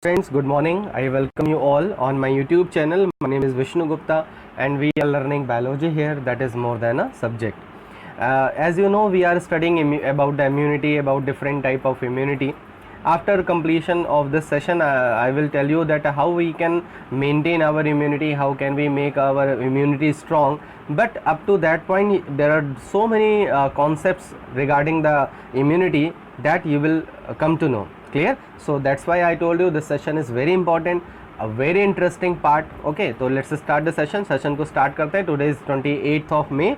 Friends, good morning. I welcome you all on my YouTube channel. My name is Vishnu Gupta and we are learning biology here, that is more than a subject. As you know, we are studying about the immunity, about different type of immunity. After completion of this session, I will tell you that how we can maintain our immunity, how can we make our immunity strong. But up to that point, there are so many concepts regarding the immunity that you will come to know. Clear? So that's why I told you this session is very important, a very interesting part. Okay, तो let's start the session को start करते हैं. Today is 28th of May.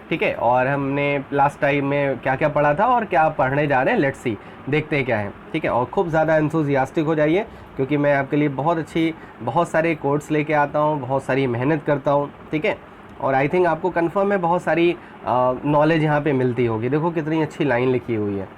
ठीक है, और हमने last time में क्या क्या पढ़ा था और क्या पढ़ने जा रहे हैं, लेट्स सी, देखते हैं क्या है. ठीक है, और खूब ज़्यादा एंथुजियास्टिक हो जाइए क्योंकि मैं आपके लिए बहुत सारे कोर्स लेके आता हूँ, बहुत सारी मेहनत करता हूँ. ठीक है, और आई थिंक आपको कंफर्म है बहुत सारी नॉलेज यहाँ पे मिलती होगी. देखो कितनी अच्छी लाइन लिखी हुई है,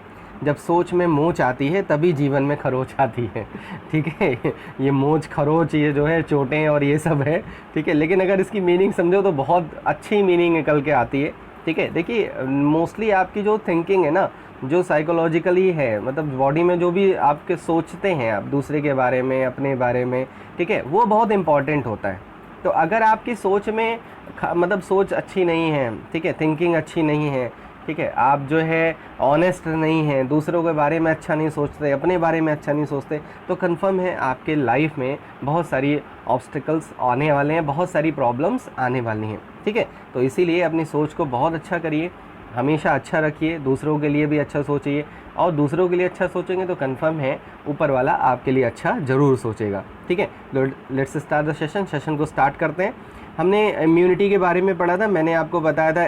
जब सोच में मोच आती है तभी जीवन में खरोच आती है. ठीक है, ये मोच खरोच ये जो है चोटें और ये सब है. ठीक है, लेकिन अगर इसकी मीनिंग समझो तो बहुत अच्छी मीनिंग निकल के आती है. ठीक है, देखिए मोस्टली आपकी जो थिंकिंग है ना, जो साइकोलॉजिकली है, मतलब बॉडी में जो भी आपके सोचते हैं आप दूसरे के बारे में, अपने बारे में, ठीक है, वो बहुत इंपॉर्टेंट होता है. तो अगर आपकी सोच में मतलब सोच अच्छी नहीं है, ठीक है, थिंकिंग अच्छी नहीं है, ठीक है, आप जो है ऑनेस्ट नहीं हैं, दूसरों के बारे में अच्छा नहीं सोचते, अपने बारे में अच्छा नहीं सोचते, तो कंफर्म है आपके लाइफ में बहुत सारी ऑब्स्टिकल्स आने वाले हैं, बहुत सारी प्रॉब्लम्स आने वाली हैं. ठीक है, तो इसीलिए अपनी सोच को बहुत अच्छा करिए, हमेशा अच्छा रखिए, दूसरों के लिए भी अच्छा सोचिए, और दूसरों के लिए अच्छा सोचेंगे तो कंफर्म है ऊपर वाला आपके लिए अच्छा ज़रूर सोचेगा. ठीक है, लेट्स स्टार्ट द सेशन को स्टार्ट करते हैं. हमने इम्यूनिटी के बारे में पढ़ा था, मैंने आपको बताया था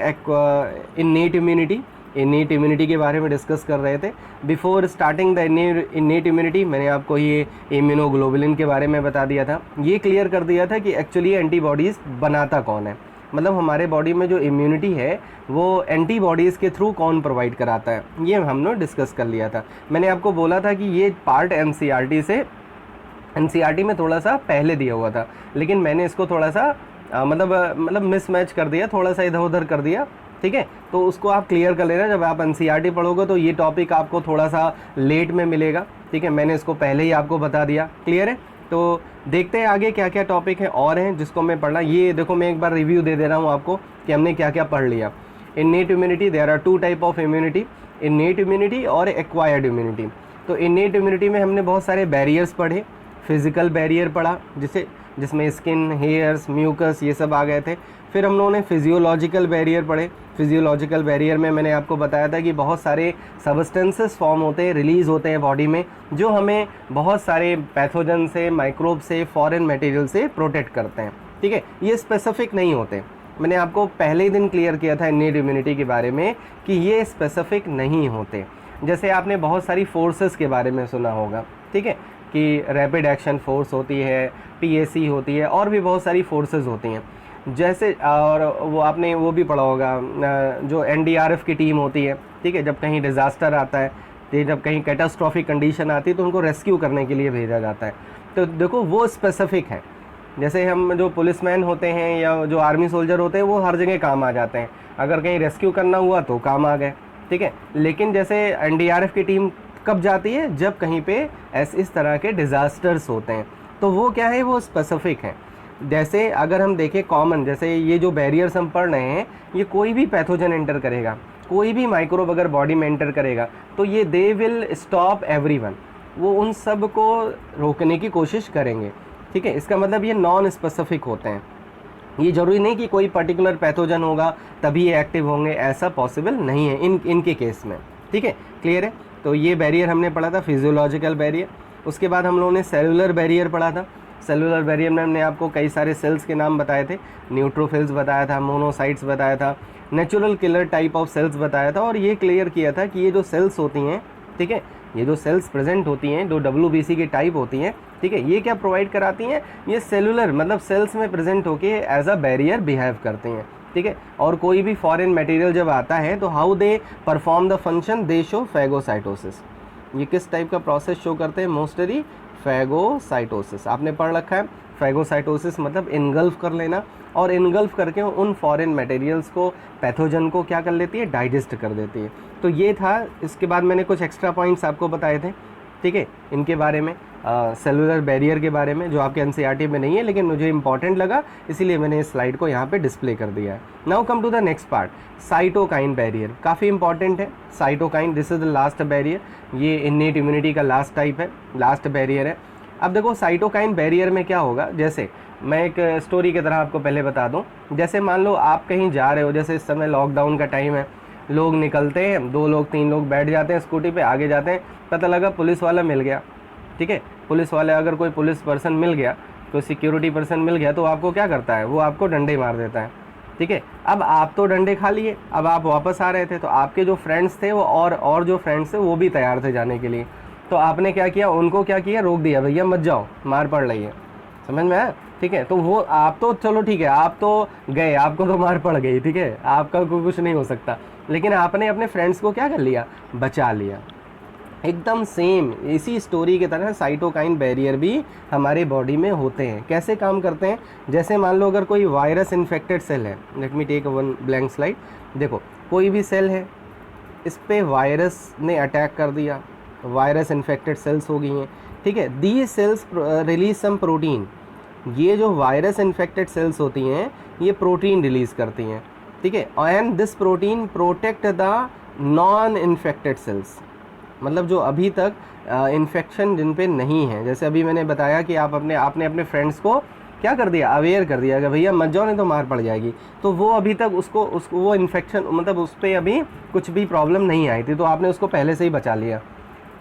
इन्नेट इम्यूनिटी के बारे में डिस्कस कर रहे थे. Before starting the innate immunity मैंने आपको ये इम्यूनोग्लोबुलिन के बारे में बता दिया था. ये क्लियर कर दिया था कि एक्चुअली एंटीबॉडीज़ बनाता कौन है, मतलब हमारे बॉडी में जो इम्यूनिटी है वो एंटीबॉडीज़ के थ्रू कौन प्रोवाइड कराता है, ये हमने डिस्कस कर लिया था. मैंने आपको बोला था कि ये पार्ट एनसीईआरटी में थोड़ा सा पहले दिया हुआ था, लेकिन मैंने इसको थोड़ा सा मतलब मिसमैच कर दिया, थोड़ा सा इधर उधर कर दिया. ठीक है, तो उसको आप क्लियर कर लेना. जब आप एनसीईआरटी पढ़ोगे तो ये टॉपिक आपको थोड़ा सा लेट में मिलेगा. ठीक है, मैंने इसको पहले ही आपको बता दिया. क्लियर है? तो देखते हैं आगे क्या क्या टॉपिक है और हैं जिसको मैं पढ़ना. ये देखो मैं एक बार रिव्यू दे रहा हूँ आपको कि हमने क्या क्या पढ़ लिया. Innate immunity, there are two type of immunity, innate immunity और एक्वायर्ड इम्यूनिटी. तो इन्नेट इम्यूनिटी में हमने बहुत सारे बैरियर्स पढ़े. फिजिकल बैरियर पढ़ा जिसमें स्किन, हेयर्स, म्यूकस ये सब आ गए थे. फिर हम लोगों ने फिजियोलॉजिकल बैरियर पढ़े. फिजियोलॉजिकल बैरियर में मैंने आपको बताया था कि बहुत सारे सब्सटेंसेस फॉर्म होते हैं, रिलीज़ होते हैं बॉडी में, जो हमें बहुत सारे पैथोजन से, माइक्रोब से, फॉरेन मटेरियल से प्रोटेक्ट करते हैं. ठीक है, ये स्पेसिफिक नहीं होते. मैंने आपको पहले ही दिन क्लियर किया था इन्नेट इम्यूनिटी के बारे में कि ये स्पेसिफिक नहीं होते. जैसे आपने बहुत सारी फोर्सेस के बारे में सुना होगा, ठीक है, कि रैपिड एक्शन फोर्स होती है, पीएसी होती है, और भी बहुत सारी फोर्सेस होती हैं. जैसे और वो आपने वो भी पढ़ा होगा जो एनडीआरएफ की टीम होती है. ठीक है, जब कहीं डिज़ास्टर आता है, तो जब कहीं कैटास्ट्रॉफिक कंडीशन आती है तो उनको रेस्क्यू करने के लिए भेजा जाता है. तो देखो वो स्पेसिफिक है. जैसे हम जो पुलिसमैन होते हैं या जो आर्मी सोल्जर होते हैं वो हर जगह काम आ जाते हैं, अगर कहीं रेस्क्यू करना हुआ तो काम आ गए. ठीक है, लेकिन जैसे एनडीआरएफ की टीम कब जाती है, जब कहीं पे इस तरह के डिज़ास्टर्स होते हैं, तो वो क्या है, वो स्पेसिफिक है. जैसे अगर हम देखें कॉमन, जैसे ये जो बैरियर्स हम पढ़ रहे हैं, ये कोई भी पैथोजन एंटर करेगा, कोई भी माइक्रोब अगर बॉडी में एंटर करेगा तो ये दे विल स्टॉप एवरीवन, वो उन सब को रोकने की कोशिश करेंगे. ठीक है, इसका मतलब ये नॉन स्पेसिफिक होते हैं. ये ज़रूरी नहीं कि कोई पर्टिकुलर पैथोजन होगा तभी ये एक्टिव होंगे, ऐसा पॉसिबल नहीं है इनके केस में. ठीक है, क्लियर है? तो ये बैरियर हमने पढ़ा था, फिजियोलॉजिकल बैरियर. उसके बाद हम लोगों ने सेलुलर बैरियर पढ़ा था. सेलुलर बैरियर में हमने आपको कई सारे सेल्स के नाम बताए थे. न्यूट्रोफिल्स बताया था, मोनोसाइट्स बताया था, natural killer type of cells बताया था, और ये क्लियर किया था कि ये जो सेल्स होती हैं, ठीक है, ये जो सेल्स प्रेजेंट होती हैं, जो WBC की टाइप होती हैं, ठीक है, ये क्या प्रोवाइड कराती हैं, ये सेलुलर मतलब सेल्स में प्रेजेंट होके एज अ बैरियर बिहेव करती हैं. ठीक है, और कोई भी फॉरेन मटेरियल जब आता है तो how they perform the function, they show phagocytosis. ये किस टाइप का प्रोसेस शो करते हैं, मोस्टली फैगोसाइटोसिस. आपने पढ़ रखा है, फैगोसाइटोसिस मतलब इनगल्फ कर लेना, और इनगल्फ करके उन फॉरेन मटेरियल्स को, पैथोजन को क्या कर लेती है, डाइजेस्ट कर देती है. तो ये था. इसके बाद मैंने कुछ एक्स्ट्रा पॉइंट्स आपको बताए थे. ठीक है, इनके बारे में, सेलुलर बैरियर के बारे में, जो आपके एनसीईआरटी में नहीं है लेकिन मुझे इंपॉर्टेंट लगा इसीलिए मैंने इस स्लाइड को यहाँ पे डिस्प्ले कर दिया है। Now come to the next part, cytokine barrier काफ़ी इंपॉर्टेंट है। Cytokine, this is the last barrier, ये इन्नेट इम्यूनिटी का लास्ट टाइप है, लास्ट बैरियर है। अब देखो साइटोकाइन बैरियर में क्या होगा, जैसे मैं एक स्टोरी की तरह आपको पहले बता दूं, जैसे मान लो आप कहीं जा रहे हो, जैसे इस समय लॉकडाउन का टाइम है, लोग निकलते हैं, 2 लोग 3 लोग बैठ जाते हैं स्कूटी पे, आगे जाते हैं, पता लगा पुलिस वाला मिल गया, ठीक है, पुलिस वाले, अगर कोई पुलिस पर्सन मिल गया, कोई सिक्योरिटी पर्सन मिल गया, तो आपको क्या करता है, वो आपको डंडे मार देता है, ठीक है। अब आप तो डंडे खा लिए, अब आप वापस आ रहे थे, तो आपके जो फ्रेंड्स थे वो और जो फ्रेंड्स थे वो भी तैयार थे जाने के लिए, तो आपने क्या किया, उनको क्या किया, रोक दिया, भैया मत जाओ, मार पड़ रही है, समझ में आया, ठीक है। तो वो आप तो चलो ठीक है, आप तो गए, आपको तो मार पड़ गई, ठीक है, आपका कुछ नहीं हो सकता, लेकिन आपने अपने फ्रेंड्स को क्या कर लिया, बचा लिया। एकदम सेम इसी स्टोरी की तरह साइटोकाइन बैरियर भी हमारे बॉडी में होते हैं। कैसे काम करते हैं, जैसे मान लो अगर कोई वायरस इन्फेक्टेड सेल है, let me take one blank slide, देखो कोई भी सेल है, इस पे वायरस ने अटैक कर दिया, वायरस इन्फेक्टेड सेल्स हो गई हैं, ठीक है, these cells release some protein, ये जो वायरस इन्फेक्टेड सेल्स होती हैं ये प्रोटीन रिलीज़ करती हैं, ठीक है, and this protein protect the non infected sales, मतलब जो अभी तक इन्फेक्शन जिन पे नहीं है, जैसे अभी मैंने बताया कि आपने अपने फ्रेंड्स को क्या कर दिया, अवेयर कर दिया कि भैया मत जाओ नहीं तो मार पड़ जाएगी, तो वो अभी तक उसको वो इन्फेक्शन, मतलब उस पर अभी कुछ भी प्रॉब्लम नहीं आई थी, तो आपने उसको पहले से ही बचा लिया।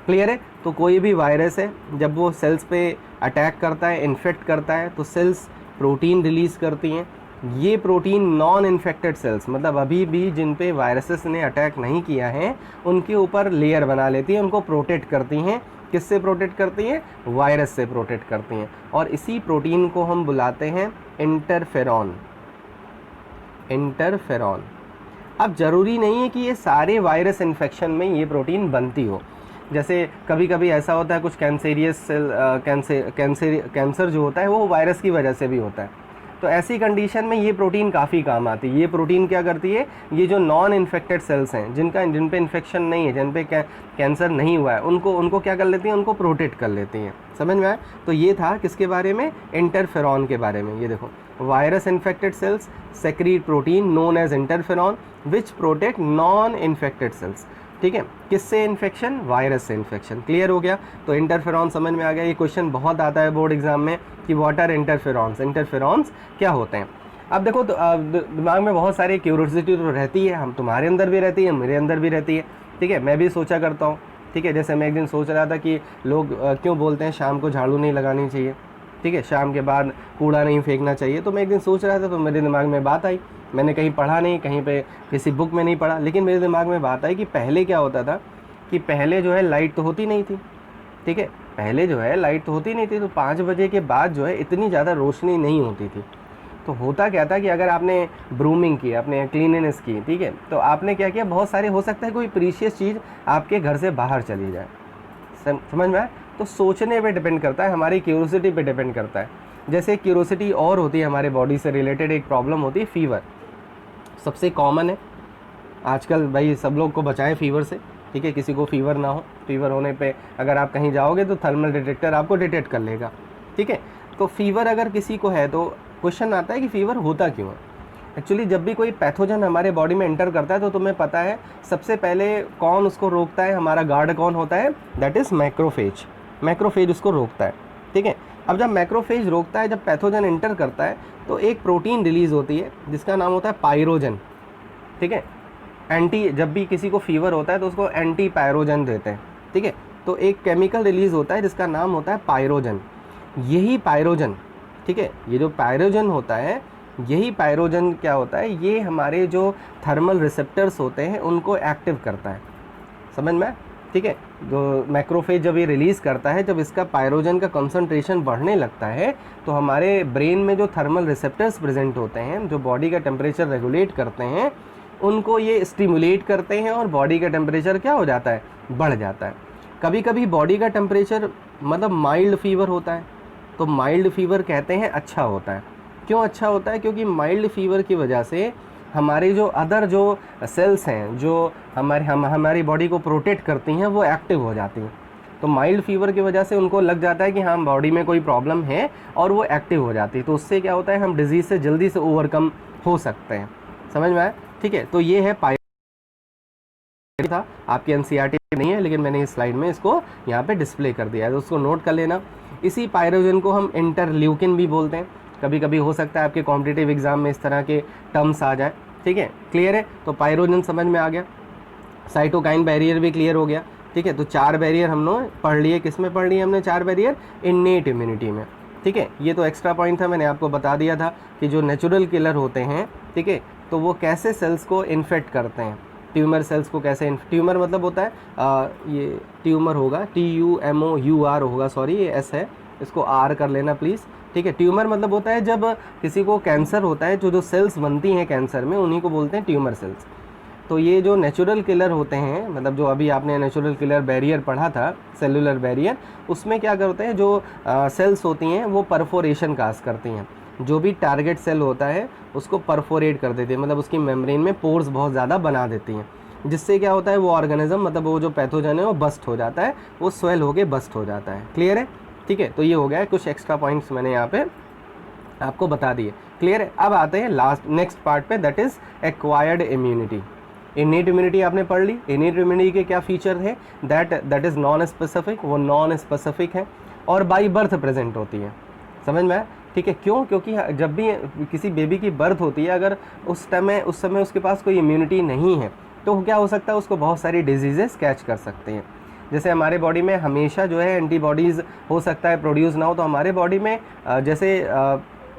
क्लियर है। तो कोई भी वायरस है जब वो सेल्स पे अटैक करता है, इन्फेक्ट करता है, तो सेल्स प्रोटीन रिलीज़ करती हैं। ये प्रोटीन नॉन इन्फेक्टेड सेल्स, मतलब अभी भी जिन पे वायरसेस ने अटैक नहीं किया है उनके ऊपर लेयर बना लेती हैं, उनको प्रोटेक्ट करती हैं। किससे प्रोटेक्ट करती हैं? वायरस से प्रोटेक्ट करती हैं। और इसी प्रोटीन को हम बुलाते हैं इंटरफेरॉन। इंटरफेरॉन। अब ज़रूरी नहीं है कि ये सारे वायरस इन्फेक्शन में ये प्रोटीन बनती हो। जैसे कभी कभी ऐसा होता है कुछ कैंसरियस सेल कैंसर जो होता है वो वायरस की वजह से भी होता है, तो ऐसी कंडीशन में ये प्रोटीन काफ़ी काम आती है। ये प्रोटीन क्या करती है, ये जो नॉन इन्फेक्टेड सेल्स हैं जिन पे इन्फेक्शन नहीं है, जिन पे कैंसर नहीं हुआ है, उनको क्या कर लेती हैं, उनको प्रोटेक्ट कर लेती हैं। समझ में आया? तो ये था किसके बारे में? इंटरफेरॉन के बारे में। ये देखो, virus infected cells secrete protein known as interferon which protect non infected cells. ठीक है, किससे इन्फेक्शन? वायरस से इन्फेक्शन। क्लियर हो गया? तो इंटरफेरॉन समझ में आ गया। ये क्वेश्चन बहुत आता है बोर्ड एग्जाम में कि व्हाट आर इंटरफेरॉन्स, इंटरफेरॉन्स क्या होते हैं। अब देखो तो दिमाग में बहुत सारी क्यूरियोसिटी तो रहती है, हम तुम्हारे अंदर भी रहती है, मेरे अंदर भी रहती है। ठीक है, मैं भी सोचा करता हूँ। ठीक है, जैसे मैं एक दिन सोच रहा था कि लोग क्यों बोलते हैं शाम को झाड़ू नहीं लगानी चाहिए, ठीक है, शाम के बाद कूड़ा नहीं फेंकना चाहिए। तो मैं एक दिन सोच रहा था तो मेरे दिमाग में बात आई, मैंने कहीं पढ़ा नहीं, कहीं पे किसी बुक में नहीं पढ़ा, लेकिन मेरे दिमाग में बात आई कि पहले क्या होता था कि पहले जो है लाइट तो होती नहीं थी। ठीक है, पहले जो है लाइट तो होती नहीं थी, तो 5 बजे के बाद जो है इतनी ज़्यादा रोशनी नहीं होती थी। तो होता क्या था कि अगर आपने ब्रूमिंग की, आपने क्लीननेस की, ठीक है, तो आपने क्या किया, बहुत सारे, हो सकता है कोई प्रीशियस चीज़ आपके घर से बाहर चली जाए। समझ में आया? तो सोचने पे डिपेंड करता है, हमारी क्यूरोसिटी पे डिपेंड करता है। जैसे क्यूरोसिटी और होती है हमारे बॉडी से रिलेटेड, एक प्रॉब्लम होती है फीवर, सबसे कॉमन है आजकल। भाई सब लोग को बचाएं फीवर से, ठीक है, किसी को फीवर ना हो। फीवर होने पे अगर आप कहीं जाओगे तो थर्मल डिटेक्टर आपको डिटेक्ट कर लेगा। ठीक है, तो फीवर अगर किसी को है तो क्वेश्चन आता है कि फीवर होता क्यों है। एक्चुअली जब भी कोई पैथोजन हमारे बॉडी में एंटर करता है तो तुम्हें पता है सबसे पहले कौन उसको रोकता है, हमारा गार्ड कौन होता है? That is macrophage. मैक्रोफेज उसको रोकता है। ठीक है, अब जब मैक्रोफेज रोकता है, जब पैथोजन एंटर करता है तो एक प्रोटीन रिलीज़ होती है जिसका नाम होता है पायरोजन। ठीक है, जब भी किसी को फीवर होता है तो उसको एंटी पायरोजन देते हैं। ठीक है, तो एक केमिकल रिलीज़ होता है जिसका नाम होता है पायरोजन। यही पायरोजन, ठीक है, ये जो पायरोजन होता है, यही पायरोजन क्या होता है, ये हमारे जो थर्मल रिसेप्टर्स होते हैं उनको एक्टिव करता है। समझ में? ठीक है, जो मैक्रोफेज जब ये रिलीज़ करता है, जब इसका पायरोजन का कंसंट्रेशन बढ़ने लगता है तो हमारे ब्रेन में जो थर्मल रिसेप्टर्स प्रेजेंट होते हैं, जो बॉडी का टेम्परेचर रेगुलेट करते हैं, उनको ये स्टिमुलेट करते हैं और बॉडी का टेम्परेचर क्या हो जाता है? बढ़ जाता है। कभी कभी बॉडी का टेम्परेचर मतलब माइल्ड फीवर होता है, तो माइल्ड फीवर कहते हैं अच्छा होता है। क्यों अच्छा होता है? क्योंकि माइल्ड फीवर की वजह से हमारे जो अदर जो सेल्स हैं जो हमारी बॉडी को प्रोटेक्ट करती हैं वो एक्टिव हो जाती हैं। तो माइल्ड फीवर की वजह से उनको लग जाता है कि हाँ बॉडी में कोई प्रॉब्लम है और वो एक्टिव हो जाती है, तो उससे क्या होता है हम डिजीज़ से जल्दी से ओवरकम हो सकते हैं। समझ में आया? ठीक है, तो ये है था, आपकी एनसीईआरटी नहीं है लेकिन मैंने इस स्लाइड में इसको यहाँ पे डिस्प्ले कर दिया है, तो उसको नोट कर लेना। इसी पायरोजन को हम इंटरल्यूकिन भी बोलते हैं, कभी कभी हो सकता है आपके कॉम्पिटिटिव एग्जाम में इस तरह के टर्म्स आ जाए। ठीक है, क्लियर है? तो पायरोजन समझ में आ गया, साइटोकाइन बैरियर भी क्लियर हो गया। ठीक है, तो 4 बैरियर हमने पढ़ लिए, किस में पढ़ लिए हमने 4 बैरियर? इन्नेट इम्यूनिटी में। ठीक है, ये तो एक्स्ट्रा पॉइंट था, मैंने आपको बता दिया था कि जो नेचुरल किलर होते हैं, ठीक है, तो वो कैसे सेल्स को इन्फेक्ट करते हैं, ट्यूमर सेल्स को कैसे, ट्यूमर मतलब होता है ये ट्यूमर होगा TUMOUR होगा, सॉरी ये S है, इसको R कर लेना प्लीज़। ठीक है, ट्यूमर मतलब होता है जब किसी को कैंसर होता है, जो सेल्स बनती हैं कैंसर में उन्हीं को बोलते हैं ट्यूमर सेल्स। तो ये जो नेचुरल किलर होते हैं, मतलब जो अभी आपने नेचुरल किलर बैरियर पढ़ा था, सेलुलर बैरियर, उसमें क्या करते हैं जो सेल्स होती हैं वो परफोरेशन काज करती हैं, जो भी टारगेट सेल होता है उसको परफोरेट कर देती है, मतलब उसकी मेम्ब्रेन में पोर्स बहुत ज़्यादा बना देती हैं, जिससे क्या होता है वो ऑर्गेनिज्म, मतलब वो जो पैथोजन है वो बस्ट हो जाता है, वो स्वेल होके बस्ट हो जाता है। क्लियर है? ठीक है, तो ये हो गया है, कुछ एक्स्ट्रा पॉइंट्स मैंने यहाँ पे आपको बता दिए। क्लियर है? अब आते हैं लास्ट नेक्स्ट पार्ट पे, that is acquired immunity. Innate immunity आपने पढ़ ली। इनेट इम्यूनिटी के क्या फीचर है? दैट इज़ नॉन स्पेसिफिक, वो नॉन स्पेसिफिक है और बाई बर्थ प्रेजेंट होती है। समझ में आया? ठीक है, क्यों? क्योंकि जब भी किसी बेबी की बर्थ होती है, अगर उस समय उसके पास कोई इम्यूनिटी नहीं है तो क्या हो सकता है, उसको बहुत सारी डिजीज़ेस कैच कर सकते हैं। जैसे हमारे बॉडी में हमेशा जो है एंटीबॉडीज़ हो सकता है प्रोड्यूस ना हो, तो हमारे बॉडी में जैसे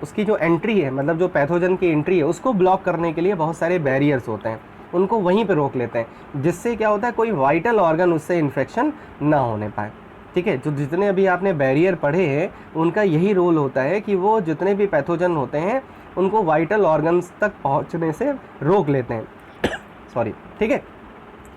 उसकी जो एंट्री है, मतलब जो पैथोजन की एंट्री है, उसको ब्लॉक करने के लिए बहुत सारे बैरियर्स होते हैं, उनको वहीं पे रोक लेते हैं, जिससे क्या होता है कोई वाइटल ऑर्गन उससे इन्फेक्शन ना होने पाए। ठीक है, जो जितने अभी आपने बैरियर पढ़े हैं उनका यही रोल होता है कि वो जितने भी पैथोजन होते हैं उनको वाइटल ऑर्गन्स तक पहुंचने से रोक लेते हैं सॉरी। ठीक है,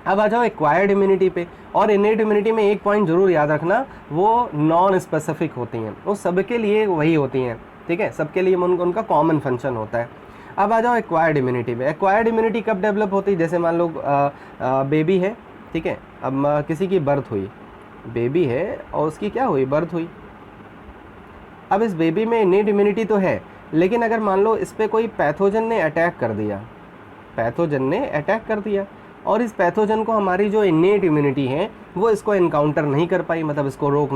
अब आ जाओ एक्वायर्ड इम्यूनिटी पे। और इनेट इम्यूनिटी में एक पॉइंट जरूर याद रखना, वो नॉन स्पेसिफिक होती हैं, वो सबके लिए वही होती हैं। ठीक है, सबके लिए उनका कॉमन फंक्शन होता है। अब आ जाओ एक्वायर्ड इम्यूनिटी पे। एक्वायर्ड इम्यूनिटी कब डेवलप होती है? जैसे मान लो बेबी है, ठीक है, अब किसी की बर्थ हुई, बेबी है और उसकी क्या हुई, बर्थ हुई। अब इस बेबी में इनेट इम्यूनिटी तो है, लेकिन अगर मान लो इस पर कोई पैथोजन ने अटैक कर दिया, पैथोजन ने अटैक कर दिया और इस पैथोजन को हमारी जो इनेट इम्यूनिटी है वो इसको एनकाउंटर नहीं कर पाई, मतलब इसको रोक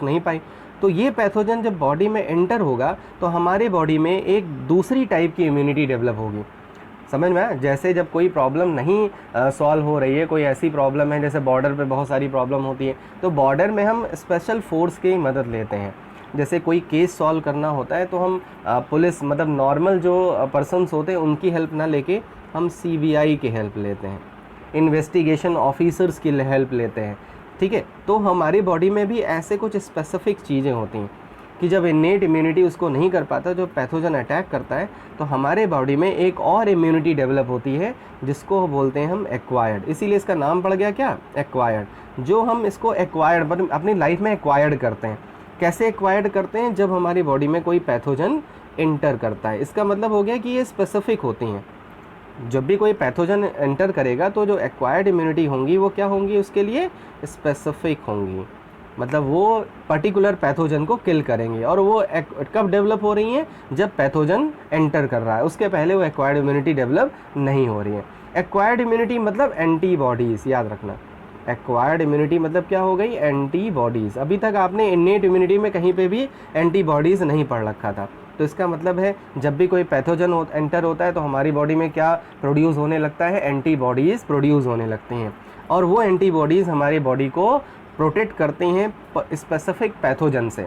नहीं पाई, तो ये पैथोजन जब बॉडी में एंटर होगा तो हमारे बॉडी में एक दूसरी टाइप की इम्यूनिटी डेवलप होगी। समझ में आया? जैसे जब कोई प्रॉब्लम नहीं सॉल्व हो रही है, कोई ऐसी प्रॉब्लम है, जैसे बॉर्डर पे बहुत सारी प्रॉब्लम होती है, तो बॉर्डर में हम स्पेशल फोर्स की मदद लेते हैं। जैसे कोई केस सॉल्व करना होता है तो हम पुलिस, मतलब नॉर्मल जो पर्सन्स होते हैं उनकी हेल्प ना लेके हम CBI की हेल्प लेते हैं, इन्वेस्टिगेशन ऑफिसर्स की हेल्प लेते हैं। ठीक है, तो हमारी बॉडी में भी ऐसे कुछ स्पेसिफिक चीज़ें होती हैं कि जब इनेट इम्यूनिटी उसको नहीं कर पाता, जो पैथोजन अटैक करता है, तो हमारे बॉडी में एक और इम्यूनिटी डेवलप होती है जिसको बोलते हैं हम एक्वायर्ड। इसीलिए इसका नाम पड़ गया क्या, एक्वायर्ड। जो हम इसको एक्वायर्ड अपनी लाइफ में एक्वायर्ड करते हैं। कैसे एक्वायर्ड करते हैं? जब हमारी बॉडी में कोई पैथोजन एंटर करता है। इसका मतलब हो गया कि ये स्पेसिफिक होती हैं। जब भी कोई पैथोजन एंटर करेगा तो जो एक्वायर्ड इम्यूनिटी होंगी वो क्या होंगी, उसके लिए स्पेसिफिक होंगी, मतलब वो पर्टिकुलर पैथोजन को किल करेंगे। और वो कब डेवलप हो रही हैं? जब पैथोजन एंटर कर रहा है, उसके पहले वो एक्वायर्ड इम्यूनिटी डेवलप नहीं हो रही है। एक्वायर्ड इम्यूनिटी मतलब एंटीबॉडीज़, याद रखना। एक्वायर्ड इम्यूनिटी मतलब क्या हो गई, एंटीबॉडीज़। अभी तक आपने इनेट इम्यूनिटी में कहीं पे भी एंटीबॉडीज़ नहीं पढ़ रखा था, तो इसका मतलब है जब भी कोई पैथोजन एंटर होता है तो हमारी बॉडी में क्या प्रोड्यूस होने लगता है, एंटीबॉडीज़ प्रोड्यूस होने लगती हैं, और वो एंटीबॉडीज़ हमारी बॉडी को प्रोटेक्ट करती हैं स्पेसिफिक पैथोजन से।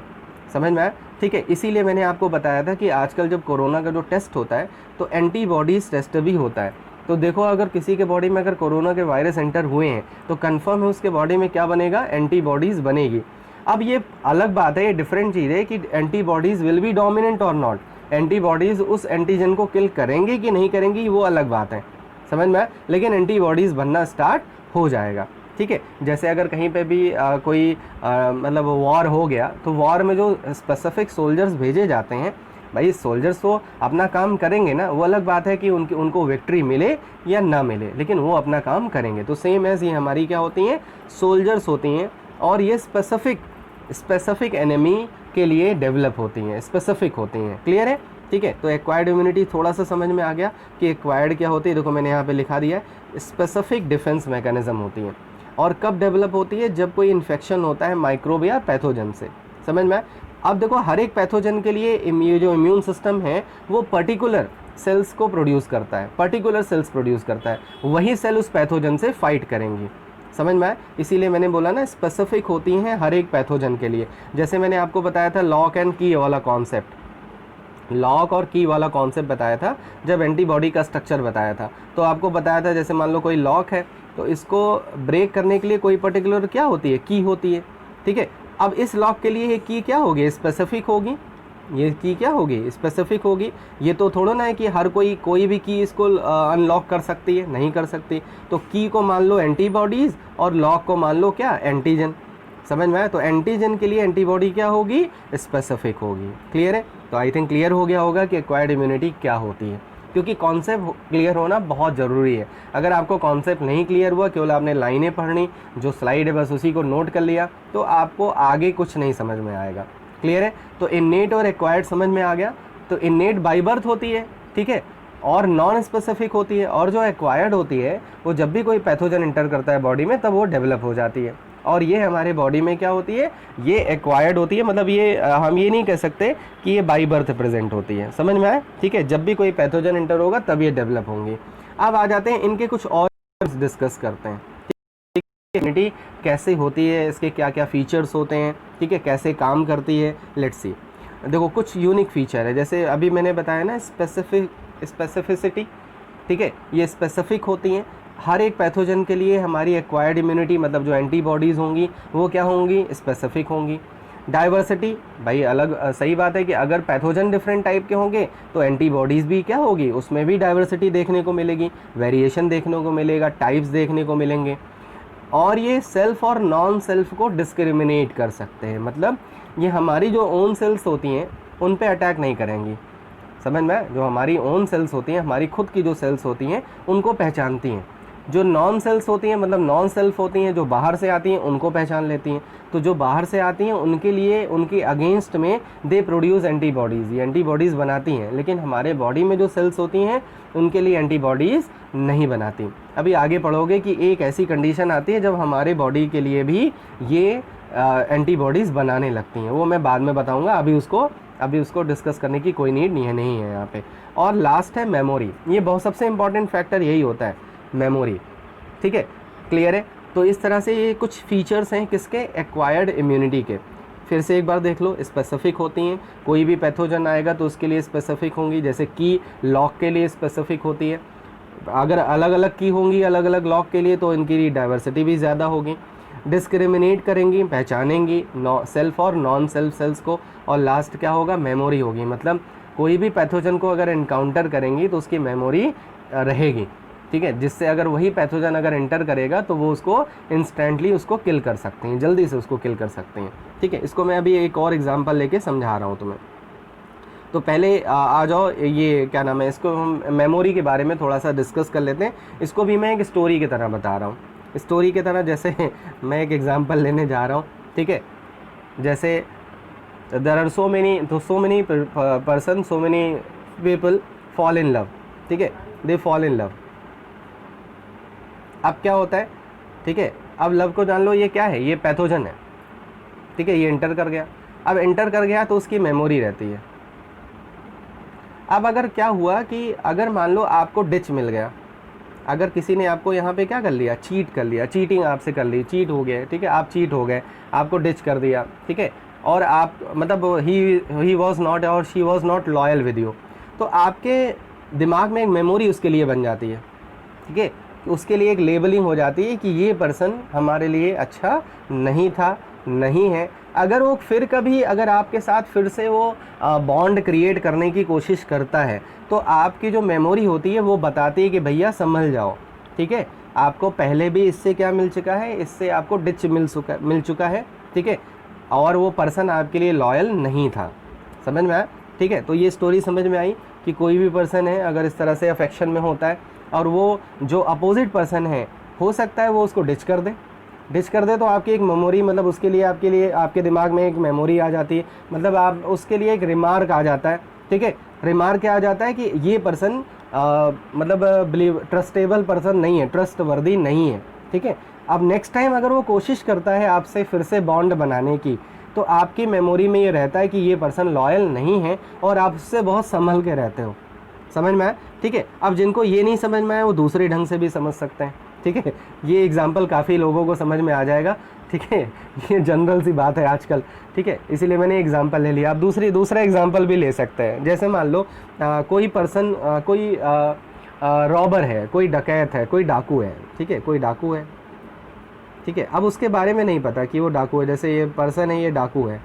समझ में आया? ठीक है, इसीलिए मैंने आपको बताया था कि आजकल जब कोरोना का जो टेस्ट होता है तो एंटीबॉडीज़ टेस्ट भी होता है। तो देखो, अगर किसी के बॉडी में अगर कोरोना के वायरस एंटर हुए हैं तो कंफर्म है उसके बॉडी में क्या बनेगा, एंटीबॉडीज़ बनेगी। अब ये अलग बात है, ये डिफरेंट चीज़ है कि एंटीबॉडीज़ विल बी डोमिनेंट और नॉट। एंटीबॉडीज़ उस एंटीजन को किल करेंगी कि नहीं करेंगी वो अलग बात है, समझ में आया? लेकिन एंटीबॉडीज़ बनना स्टार्ट हो जाएगा। ठीक है, जैसे अगर कहीं पे भी कोई मतलब वॉर हो गया तो वॉर में जो स्पेसिफिक सोल्जर्स भेजे जाते हैं, भाई सोल्जर्स तो अपना काम करेंगे ना, वो अलग बात है कि उनको विक्ट्री मिले या ना मिले, लेकिन वो अपना काम करेंगे। तो सेम एज ये हमारी क्या होती हैं, सोल्जर्स होती हैं और ये स्पेसिफिक एनिमी के लिए डेवलप होती हैं, स्पेसिफिक होती हैं। क्लियर है? ठीक है, तो एक्वायर्ड इम्यूनिटी थोड़ा सा समझ में आ गया कि एक्वायर्ड क्या होती है। देखो मैंने यहाँ पे लिखा दिया है, स्पेसिफिक डिफेंस मैकेनिज्म होती हैं। और कब डेवलप होती है? जब कोई इन्फेक्शन होता है माइक्रोब या पैथोजन से। समझ में आया? अब देखो हर एक पैथोजन के लिए ये जो इम्यून सिस्टम है वो पर्टिकुलर सेल्स को प्रोड्यूस करता है, पर्टिकुलर सेल्स प्रोड्यूस करता है, वही सेल उस पैथोजन से फाइट करेंगी। समझ में आया? इसीलिए मैंने बोला ना स्पेसिफिक होती हैं हर एक पैथोजन के लिए। जैसे मैंने आपको बताया था लॉक एंड की वाला कॉन्सेप्ट, लॉक और की वाला कॉन्सेप्ट बताया था जब एंटीबॉडी का स्ट्रक्चर बताया था। तो आपको बताया था जैसे मान लो कोई लॉक है तो इसको ब्रेक करने के लिए कोई पर्टिकुलर क्या होती है? की होती है। ठीक है, अब इस लॉक के लिए ये की क्या होगी? स्पेसिफिक होगी। ये की क्या होगी? स्पेसिफिक होगी। ये तो थोड़ा ना है कि हर कोई भी की इसको अनलॉक कर सकती है, नहीं कर सकती। तो की को मान लो एंटीबॉडीज़ और लॉक को मान लो क्या? एंटीजन। समझ में आया? तो एंटीजन के लिए एंटीबॉडी क्या होगी? स्पेसिफिक होगी। क्लियर है? तो आई थिंक क्लियर हो गया होगा कि एक्वायर्ड इम्यूनिटी क्या होती है, क्योंकि कॉन्सेप्ट क्लियर होना बहुत ज़रूरी है। अगर आपको कॉन्सेप्ट नहीं क्लियर हुआ, केवल आपने लाइनें पढ़नी, जो स्लाइड है बस उसी को नोट कर लिया, तो आपको आगे कुछ नहीं समझ में आएगा। क्लियर है? तो इन्नेट और एक्वायर्ड समझ में आ गया। तो इन्नेट बाई बर्थ होती है, ठीक है, और नॉन स्पेसिफिक होती है। और जो एक्वायर्ड होती है वो जब भी कोई पैथोजन इंटर करता है बॉडी में तब वो डेवलप हो जाती है। और ये हमारे बॉडी में क्या होती है? ये एक्वायर्ड होती है। मतलब ये हम ये नहीं कह सकते कि ये बाई बर्थ प्रेजेंट होती है। समझ में आए? ठीक है, जब भी कोई पैथोजन इंटर होगा तब ये डेवलप होंगी। अब आ जाते हैं इनके कुछ और डिस्कस करते हैं। इम्यूनिटी कैसे होती है, इसके क्या क्या फीचर्स होते हैं, ठीक है, कैसे काम करती है, लेट्स सी। देखो कुछ यूनिक फीचर है, जैसे अभी मैंने बताया ना स्पेसिफिसिटी, ठीक है, ये स्पेसिफिक होती हैं हर एक पैथोजन के लिए। हमारी एक्वायर्ड इम्यूनिटी मतलब जो एंटीबॉडीज़ होंगी वो क्या होंगी? स्पेसिफिक होंगी। डाइवर्सिटी, भाई अलग सही बात है कि अगर पैथोजन डिफरेंट टाइप के होंगे तो एंटीबॉडीज़ भी क्या होगी? उसमें भी डाइवर्सिटी देखने को मिलेगी, वेरिएशन देखने को मिलेगा, टाइप्स देखने को मिलेंगे। और ये सेल्फ और नॉन सेल्फ को डिस्क्रिमिनेट कर सकते हैं। मतलब ये हमारी जो ओन सेल्स होती हैं उन पे अटैक नहीं करेंगी। समझ में? जो हमारी ओन सेल्स होती हैं, हमारी खुद की जो सेल्स होती हैं उनको पहचानती हैं। जो नॉन सेल्स होती हैं मतलब नॉन सेल्फ होती हैं, जो बाहर से आती हैं उनको पहचान लेती हैं। तो जो बाहर से आती हैं उनके लिए, उनके अगेंस्ट में दे प्रोड्यूस एंटीबॉडीज़, ये एंटीबॉडीज़ बनाती हैं। लेकिन हमारे बॉडी में जो सेल्स होती हैं उनके लिए एंटीबॉडीज़ नहीं बनाती। अभी आगे पढ़ोगे कि एक ऐसी कंडीशन आती है जब हमारे बॉडी के लिए भी ये एंटीबॉडीज़ बनाने लगती हैं, वो मैं बाद में बताऊँगा। अभी उसको डिस्कस करने की कोई नीड नहीं है यहाँ पे। और लास्ट है मेमोरी। ये बहुत सबसे इंपॉर्टेंट फैक्टर यही होता है, मेमोरी। ठीक है, क्लियर है? तो इस तरह से ये कुछ फीचर्स हैं किसके? एक्वायर्ड इम्यूनिटी के। फिर से एक बार देख लो, स्पेसिफिक होती हैं, कोई भी पैथोजन आएगा तो उसके लिए स्पेसिफिक होंगी। जैसे की लॉक के लिए स्पेसिफिक होती है। अगर अलग अलग की होंगी अलग अलग लॉक के लिए तो इनकी डाइवर्सिटी भी ज़्यादा होगी। डिस्क्रिमिनेट करेंगी, पहचानेंगी सेल्फ और नॉन सेल्फ सेल्स को। और लास्ट क्या होगा? मेमोरी होगी। मतलब कोई भी पैथोजन को अगर इनकाउंटर करेंगी तो उसकी मेमोरी रहेगी, ठीक है, जिससे अगर वही पैथोजन अगर एंटर करेगा तो वो उसको इंस्टेंटली उसको किल कर सकते हैं, जल्दी से उसको किल कर सकते हैं। ठीक है, इसको मैं अभी एक और एग्जांपल लेके समझा रहा हूँ तुम्हें। तो पहले आ जाओ, ये क्या नाम है, इसको हम मेमोरी के बारे में थोड़ा सा डिस्कस कर लेते हैं। इसको भी मैं एक स्टोरी की तरह बता रहा हूँ, स्टोरी की तरह। जैसे मैं एक एग्जांपल लेने जा रहा हूँ, ठीक है, जैसे there are so many person, so many people fall in love, ठीक है, दे फॉल इन लव। अब क्या होता है? ठीक है, अब लव को जान लो, ये क्या है? ये पैथोजन है, ठीक है, ये एंटर कर गया। अब एंटर कर गया तो उसकी मेमोरी रहती है। अब अगर क्या हुआ कि अगर मान लो आपको डिच मिल गया, अगर किसी ने आपको यहाँ पे क्या कर लिया? चीट कर लिया, चीटिंग आपसे कर ली, चीट हो गया, ठीक है, आप चीट हो गए, आपको डिच कर दिया, ठीक है, और आप मतलब ही वॉज नॉट और she was not loyal with you, तो आपके दिमाग में एक मेमोरी उसके लिए बन जाती है, ठीक है, उसके लिए एक लेबलिंग हो जाती है कि ये पर्सन हमारे लिए अच्छा नहीं था, नहीं है। अगर वो फिर कभी अगर आपके साथ फिर से वो बॉन्ड क्रिएट करने की कोशिश करता है तो आपकी जो मेमोरी होती है वो बताती है कि भैया संभल जाओ, ठीक है, आपको पहले भी इससे क्या मिल चुका है? इससे आपको डिच मिल चुका है, ठीक है, और वो पर्सन आपके लिए लॉयल नहीं था। समझ में आया? ठीक है, तो ये स्टोरी समझ में आई कि कोई भी पर्सन है अगर इस तरह से अफेक्शन में होता है और वो जो अपोजिट पर्सन है हो सकता है वो उसको डिच कर दे, डिच कर दे तो आपकी एक मेमोरी, मतलब उसके लिए आपके लिए आपके दिमाग में एक मेमोरी आ जाती है, मतलब आप उसके लिए एक रिमार्क आ जाता है, ठीक है। रिमार्क क्या आ जाता है कि ये पर्सन मतलब बिलीव ट्रस्टेबल पर्सन नहीं है, ट्रस्ट वर्दी नहीं है, ठीक है। अब नेक्स्ट टाइम अगर वो कोशिश करता है आपसे फिर से बॉन्ड बनाने की, तो आपकी मेमोरी में ये रहता है कि ये पर्सन लॉयल नहीं है और आप उससे बहुत संभल के रहते हो। समझ में आया, ठीक है। अब जिनको ये नहीं समझ में आया वो दूसरे ढंग से भी समझ सकते हैं, ठीक है। ये एग्जाम्पल काफ़ी लोगों को समझ में आ जाएगा, ठीक है। ये जनरल सी बात है आजकल, ठीक है, इसीलिए मैंने एग्जाम्पल ले लिया। आप दूसरा एग्जाम्पल भी ले सकते हैं। जैसे मान लो कोई पर्सन कोई रॉबर है, कोई डकैत है, कोई डाकू है, ठीक है, कोई डाकू है, ठीक है। अब उसके बारे में नहीं पता कि वो डाकू है, जैसे ये पर्सन है ये डाकू है,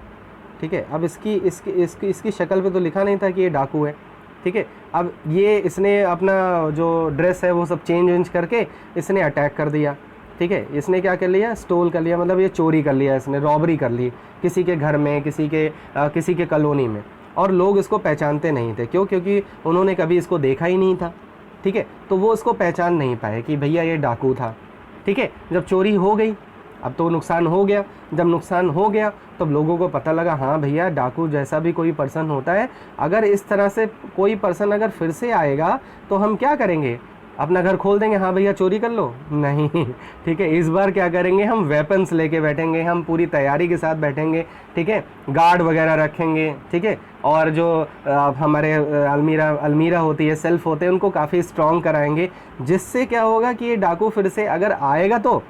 ठीक है। अब इसकी शक्ल पे तो लिखा नहीं था कि ये डाकू है, ठीक है। अब ये इसने अपना जो ड्रेस है वो सब चेंज करके इसने अटैक कर दिया, ठीक है। इसने क्या कर लिया, स्टोल कर लिया, मतलब ये चोरी कर लिया, इसने रॉबरी कर ली किसी के घर में, किसी के कॉलोनी में, और लोग इसको पहचानते नहीं थे। क्यों? क्योंकि उन्होंने कभी इसको देखा ही नहीं था, ठीक है। तो वो इसको पहचान नहीं पाए कि भैया ये डाकू था, ठीक है। जब चोरी हो गई अब तो नुकसान हो गया, जब नुकसान हो गया तब लोगों को पता लगा हाँ भैया डाकू जैसा भी कोई पर्सन होता है, अगर इस तरह से कोई पर्सन अगर फिर से आएगा तो हम क्या करेंगे, अपना घर खोल देंगे, हाँ भैया चोरी कर लो, नहीं, ठीक है। इस बार क्या करेंगे, हम वेपन्स लेके बैठेंगे, हम पूरी तैयारी के साथ बैठेंगे, ठीक है, गार्ड वगैरह रखेंगे, ठीक है। और जो हमारे अलमीरा होती है, सेल्फ होते हैं, उनको काफ़ी स्ट्रॉन्ग कराएंगे, जिससे क्या होगा कि ये डाकू फिर से अगर आएगा तो,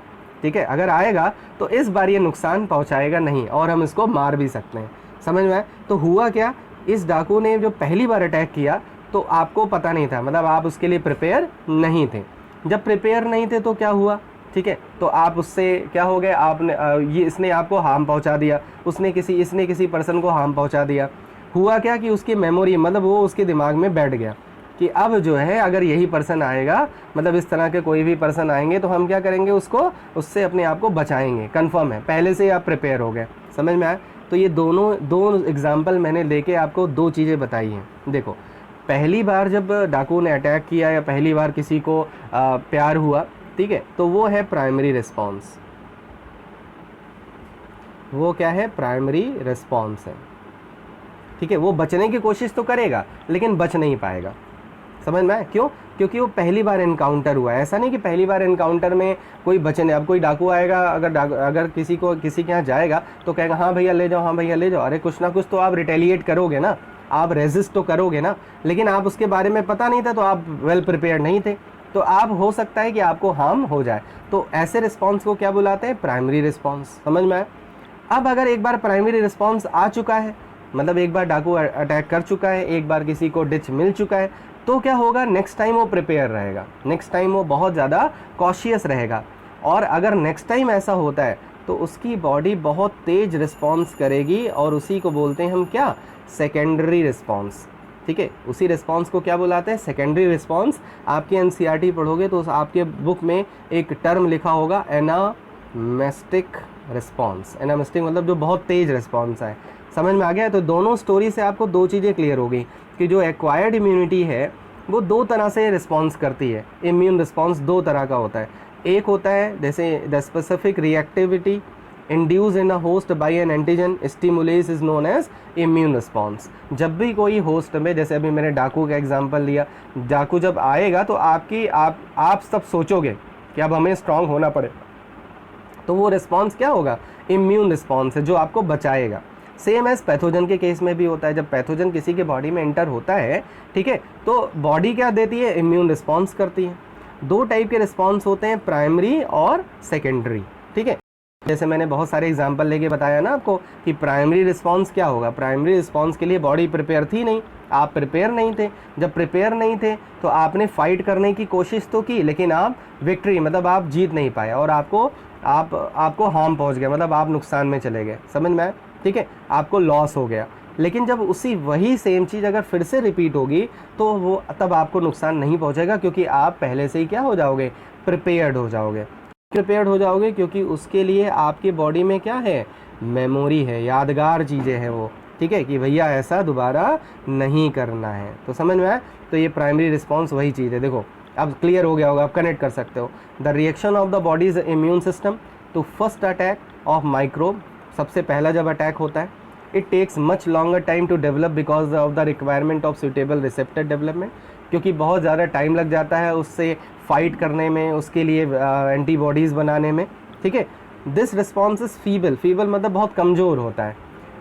ठीक है, अगर आएगा तो इस बार ये नुकसान पहुंचाएगा नहीं और हम इसको मार भी सकते हैं। समझ में आया? तो हुआ क्या, इस डाकू ने जो पहली बार अटैक किया तो आपको पता नहीं था, मतलब आप उसके लिए प्रिपेयर नहीं थे। जब प्रिपेयर नहीं थे तो क्या हुआ, ठीक है, तो आप उससे क्या हो गए, आपने ये इसने आपको हार्म पहुंचा दिया, इसने किसी पर्सन को हार्म पहुंचा दिया। हुआ क्या कि उसकी मेमोरी, मतलब वो उसके दिमाग में बैठ गया कि अब जो है अगर यही पर्सन आएगा, मतलब इस तरह के कोई भी पर्सन आएंगे तो हम क्या करेंगे, उससे अपने आप को बचाएंगे। कंफर्म है, पहले से आप प्रिपेयर हो गए। समझ में आया? तो ये दो एग्जाम्पल मैंने लेके आपको दो चीज़ें बताई हैं। देखो, पहली बार जब डाकू ने अटैक किया या पहली बार किसी को प्यार हुआ, ठीक है, तो वो है प्राइमरी रिस्पॉन्स। वो क्या है, प्राइमरी रिस्पॉन्स है, ठीक है। वो बचने की कोशिश तो करेगा लेकिन बच नहीं पाएगा। समझ में आया? क्यों? क्योंकि वो पहली बार एनकाउंटर हुआ है। ऐसा नहीं कि पहली बार एनकाउंटर में कोई बचने, अब कोई डाकू आएगा, अगर किसी के यहाँ जाएगा तो कहेगा हाँ भैया ले जाओ, हाँ भैया ले जाओ, अरे कुछ ना कुछ तो आप रिटेलिएट करोगे ना, आप रेजिस्ट तो करोगे ना। लेकिन आप उसके बारे में पता नहीं था तो आप वेल प्रिपेयर्ड नहीं थे, तो आप हो सकता है कि आपको हार्म हो जाए। तो ऐसे रिस्पॉन्स को क्या बुलाते हैं, प्राइमरी रिस्पॉन्स। समझ में आया? अब अगर एक बार प्राइमरी रिस्पॉन्स आ चुका है, मतलब एक बार डाकू अटैक कर चुका है, एक बार किसी को डिच मिल चुका है, तो क्या होगा, नेक्स्ट टाइम वो प्रिपेयर रहेगा, नेक्स्ट टाइम वो बहुत ज़्यादा कॉशियस रहेगा। और अगर नेक्स्ट टाइम ऐसा होता है तो उसकी बॉडी बहुत तेज रिस्पॉन्स करेगी और उसी को बोलते हैं हम क्या, सेकेंडरी रिस्पॉन्स, ठीक है। उसी रिस्पॉन्स को क्या बुलाते हैं, सेकेंडरी रिस्पॉन्स। आपके एनसीईआरटी पढ़ोगे तो आपके बुक में एक टर्म लिखा होगा, एनामेस्टिक रिस्पॉन्स। एनामेस्टिक मतलब जो बहुत तेज रिस्पॉन्स है। समझ में आ गया? तो दोनों स्टोरी से आपको दो चीज़ें क्लियर हो गई कि जो एक्वायर्ड इम्यूनिटी है वो दो तरह से रिस्पॉन्स करती है। इम्यून रिस्पॉन्स दो तरह का होता है। एक होता है जैसे the specific reactivity induce in a host by an antigen stimulus is known as immune response. जब भी कोई होस्ट में, जैसे अभी मैंने डाकू का एग्जांपल लिया, डाकू जब आएगा तो आप सब सोचोगे कि अब हमें स्ट्रांग होना पड़े, तो वो रिस्पॉन्स क्या होगा, इम्यून रिस्पॉन्स है जो आपको बचाएगा। सेम एज पैथोजन के केस में भी होता है। जब पैथोजन किसी के बॉडी में एंटर होता है, ठीक है, तो बॉडी क्या देती है, इम्यून रिस्पॉन्स करती है। दो टाइप के रिस्पॉन्स होते हैं, प्राइमरी और सेकेंडरी, ठीक है। जैसे मैंने बहुत सारे एग्जांपल लेके बताया ना आपको कि प्राइमरी रिस्पॉन्स क्या होगा। प्राइमरी रिस्पॉन्स के लिए बॉडी प्रिपेयर थी नहीं, आप प्रिपेयर नहीं थे। जब प्रिपेयर नहीं थे तो आपने फाइट करने की कोशिश तो की, लेकिन आप विक्ट्री, मतलब आप जीत नहीं पाए और आपको हार्म पहुंच गया, मतलब आप नुकसान में चले गए। समझ में आया? ठीक है, आपको लॉस हो गया। लेकिन जब वही सेम चीज़ अगर फिर से रिपीट होगी तो वो तब आपको नुकसान नहीं पहुंचेगा, क्योंकि आप पहले से ही क्या हो जाओगे, प्रिपेयर्ड हो जाओगे। क्योंकि उसके लिए आपकी बॉडी में क्या है, मेमोरी है, यादगार चीज़ें हैं वो, ठीक है, कि भैया ऐसा दोबारा नहीं करना है। तो समझ में आया? तो ये प्राइमरी रिस्पॉन्स वही चीज़ है। देखो अब क्लियर हो गया होगा, आप कनेक्ट कर सकते हो। The reaction of the body's immune system to first attack of microbe, सबसे पहला जब अटैक होता है, it takes much longer time to develop because of the requirement of suitable receptor development, क्योंकि बहुत ज़्यादा टाइम लग जाता है उससे फाइट करने में, उसके लिए एंटीबॉडीज़ बनाने में, ठीक है। This response is feeble, feeble मतलब बहुत कमज़ोर होता है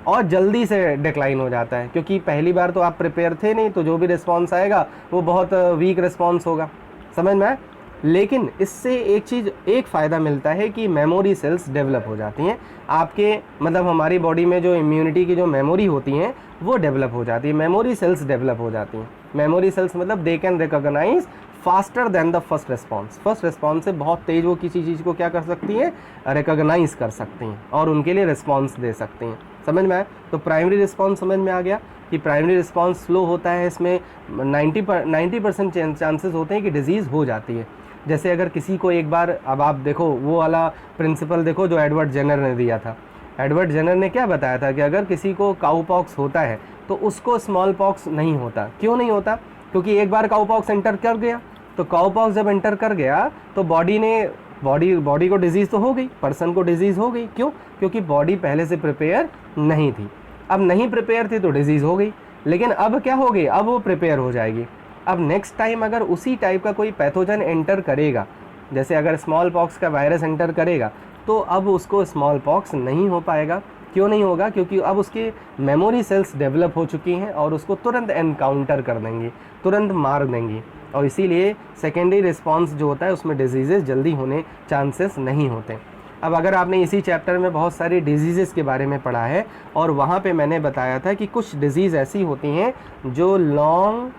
और जल्दी से डिक्लाइन हो जाता है, क्योंकि पहली बार तो आप प्रिपेयर थे नहीं, तो जो भी रिस्पॉन्स आएगा वो बहुत वीक रिस्पॉन्स होगा, समझ में आए। लेकिन इससे एक चीज़, एक फ़ायदा मिलता है कि मेमोरी सेल्स डेवलप हो जाती हैं आपके, मतलब हमारी बॉडी में जो इम्यूनिटी की जो मेमोरी होती हैं वो डेवलप हो जाती है, मेमोरी सेल्स डेवलप हो जाती हैं। मेमोरी सेल्स मतलब they can recognise faster than the first response, first response से बहुत तेज़ वो किसी चीज़ को क्या कर सकती हैं, रिकॉग्नाइज कर सकती हैं और उनके लिए रिस्पॉन्स दे सकती हैं, समझ में आए। तो प्राइमरी रिस्पॉन्स समझ में आ गया कि प्राइमरी रिस्पॉन्स स्लो होता है, इसमें 90% चांसेस होते हैं कि डिजीज़ हो जाती है। जैसे अगर किसी को एक बार, अब आप देखो वो वाला प्रिंसिपल देखो जो एडवर्ड जेनर ने दिया था। एडवर्ड जेनर ने क्या बताया था कि अगर किसी को काऊ पॉक्स होता है तो उसको स्मॉल पॉक्स नहीं होता। क्यों नहीं होता? क्योंकि एक बार काऊ पॉक्स एंटर कर गया, तो काऊ पॉक्स जब एंटर कर गया तो बॉडी को डिजीज़ तो हो गई, पर्सन को डिजीज़ हो गई। क्यों? क्योंकि बॉडी पहले से प्रिपेयर नहीं थी। अब नहीं प्रिपेयर थी तो डिजीज़ हो गई, लेकिन अब क्या हो गई, अब वो प्रिपेयर हो जाएगी। अब नेक्स्ट टाइम अगर उसी टाइप का कोई पैथोजन एंटर करेगा, जैसे अगर स्मॉल पॉक्स का वायरस एंटर करेगा, तो अब उसको स्मॉल पॉक्स नहीं हो पाएगा। क्यों नहीं होगा? क्योंकि अब उसकी मेमोरी सेल्स डेवलप हो चुकी हैं और उसको तुरंत एनकाउंटर कर देंगी, तुरंत मार देंगी, और इसीलिए सेकेंडरी रिस्पॉन्स जो होता है उसमें डिजीज़ेस जल्दी होने चांसेस नहीं होते। अब अगर आपने इसी चैप्टर में बहुत सारी डिजीज़ेस के बारे में पढ़ा है, और वहाँ पे मैंने बताया था कि कुछ डिजीज़ ऐसी होती हैं जो लॉन्ग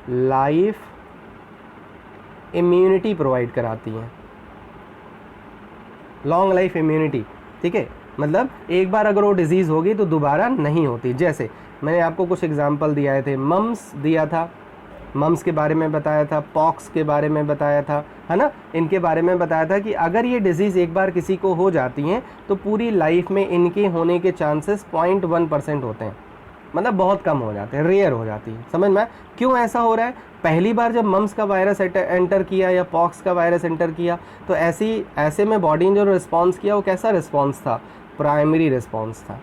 लाइफ इम्यूनिटी प्रोवाइड कराती हैं, लॉन्ग लाइफ इम्यूनिटी, ठीक है। मतलब एक बार अगर वो डिजीज़ होगी तो दोबारा नहीं होती। जैसे मैंने आपको कुछ एग्जांपल दिए थे, मम्स दिया था, मम्स के बारे में बताया था, पॉक्स के बारे में बताया था, है ना। इनके बारे में बताया था कि अगर ये डिजीज़ एक बार किसी को हो जाती हैं तो पूरी लाइफ में इनके होने के चांसेस 0.1% होते हैं, मतलब बहुत कम हो जाते हैं, रेयर हो जाती है। समझ में? क्यों ऐसा हो रहा है? पहली बार जब मम्स का वायरस एंटर किया या पॉक्स का वायरस एंटर किया, तो ऐसे में बॉडी ने जो रिस्पॉन्स किया वो कैसा रिस्पॉन्स था? प्राइमरी रिस्पॉन्स था।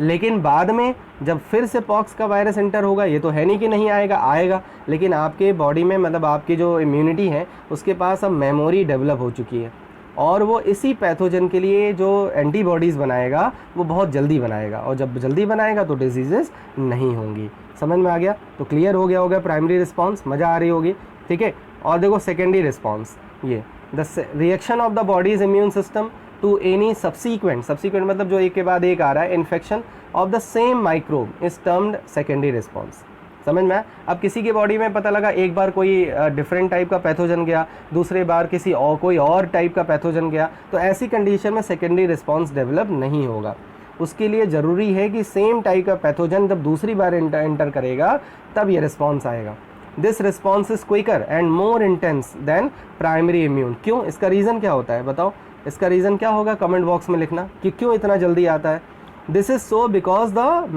लेकिन बाद में जब फिर से पॉक्स का वायरस एंटर होगा, ये तो है नहीं कि नहीं आएगा, आएगा, लेकिन आपके बॉडी में, मतलब आपकी जो इम्यूनिटी है उसके पास अब मेमोरी डेवलप हो चुकी है, और वो इसी पैथोजन के लिए जो एंटीबॉडीज़ बनाएगा वो बहुत जल्दी बनाएगा, और जब जल्दी बनाएगा तो डिजीज़ेस नहीं होंगी। समझ में आ गया? तो क्लियर हो गया होगा प्राइमरी रिस्पॉन्स, मज़ा आ रही होगी, ठीक है। और देखो सेकेंडरी रिस्पॉन्स, ये the reaction of the body's immune system to any subsequent मतलब जो एक के बाद एक आ रहा है, infection of the same microbe is termed secondary response. समझ में? अब किसी की बॉडी में पता लगा एक बार कोई डिफरेंट टाइप का पैथोजन गया, दूसरे बार कोई और टाइप का पैथोजन गया, तो ऐसी कंडीशन में सेकेंडरी रिस्पॉन्स डेवलप नहीं होगा। उसके लिए ज़रूरी है कि सेम टाइप का पैथोजन जब दूसरी बार एंटर करेगा तब ये रिस्पॉन्स आएगा। This response is quicker and more intense than primary immune. क्यों? इसका रीज़न क्या होता है बताओ? इसका रीज़न क्या होगा? कमेंट बॉक्स में लिखना कि क्यों इतना जल्दी आता है। This is so because the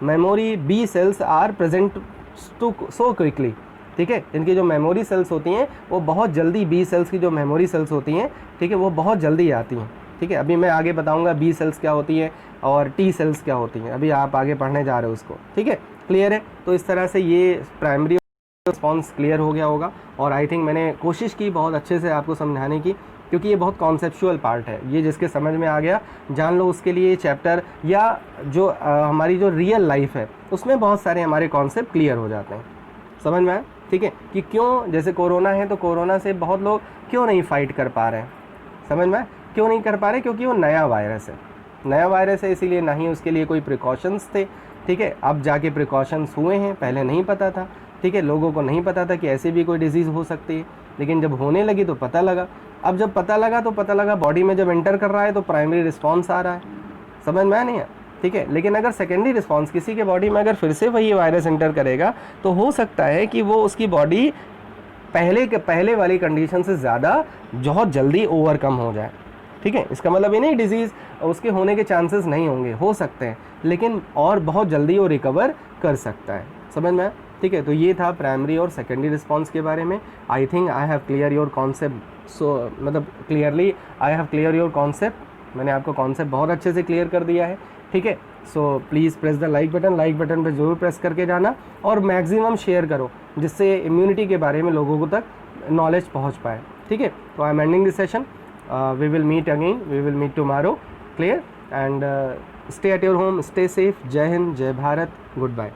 memory B cells are present so quickly, ठीक है। इनकी जो मेमोरी सेल्स होती हैं वो बहुत जल्दी, बी सेल्स की जो मेमोरी सेल्स होती हैं, ठीक है, वो बहुत जल्दी आती हैं, ठीक है। अभी मैं आगे बताऊंगा बी सेल्स क्या होती हैं और टी सेल्स क्या होती हैं, अभी आप आगे पढ़ने जा रहे हो उसको, ठीक है। क्लियर है? तो इस तरह से ये प्राइमरी रिस्पॉन्स क्लियर हो गया होगा, और आई थिंक मैंने कोशिश की बहुत अच्छे से आपको समझाने की, क्योंकि ये बहुत कॉन्सेप्चुअल पार्ट है। ये जिसके समझ में आ गया जान लो, उसके लिए चैप्टर या जो हमारी जो रियल लाइफ है उसमें बहुत सारे हमारे कॉन्सेप्ट क्लियर हो जाते हैं। समझ में आया? ठीक है, कि क्यों, जैसे कोरोना है तो कोरोना से बहुत लोग क्यों नहीं फाइट कर पा रहे हैं। समझ में? क्यों नहीं कर पा रहे? क्योंकि वो नया वायरस है, नया वायरस है, इसीलिए ना ही उसके लिए कोई प्रिकॉशंस थे, ठीक है। अब जाके प्रिकॉशंस हुए हैं, पहले नहीं पता था, ठीक है, लोगों को नहीं पता था कि ऐसे भी कोई डिजीज़ हो सकती है, लेकिन जब होने लगी तो पता लगा। अब जब पता लगा तो पता लगा बॉडी में जब एंटर कर रहा है तो प्राइमरी रिस्पॉन्स आ रहा है। समझ में आया नहीं है? ठीक है, लेकिन अगर सेकेंडरी रिस्पॉन्स किसी के बॉडी में अगर फिर से वही वायरस एंटर करेगा तो हो सकता है कि वो उसकी बॉडी पहले वाली कंडीशन से ज़्यादा बहुत जल्दी ओवरकम हो जाए, ठीक है। इसका मतलब ये नहीं डिजीज़ उसके होने के चांसेस नहीं होंगे, हो सकते हैं, लेकिन और बहुत जल्दी वो रिकवर कर सकता है। समझ में? ठीक है। तो ये था प्राइमरी और सेकेंडरी रिस्पॉन्स के बारे में। I think I have clear your concept, so मतलब clearly I have clear your concept, मैंने आपको कॉन्सेप्ट बहुत अच्छे से क्लियर कर दिया है, ठीक है। So please press the like button पे ज़रूर प्रेस करके जाना और मैक्सिमम शेयर करो, जिससे इम्यूनिटी के बारे में लोगों को तक नॉलेज पहुंच पाए, ठीक है। तो I am ending this session, we will meet again, we will meet tomorrow, clear, and stay at your home, stay safe. जय हिंद, जय भारत, गुड बाय।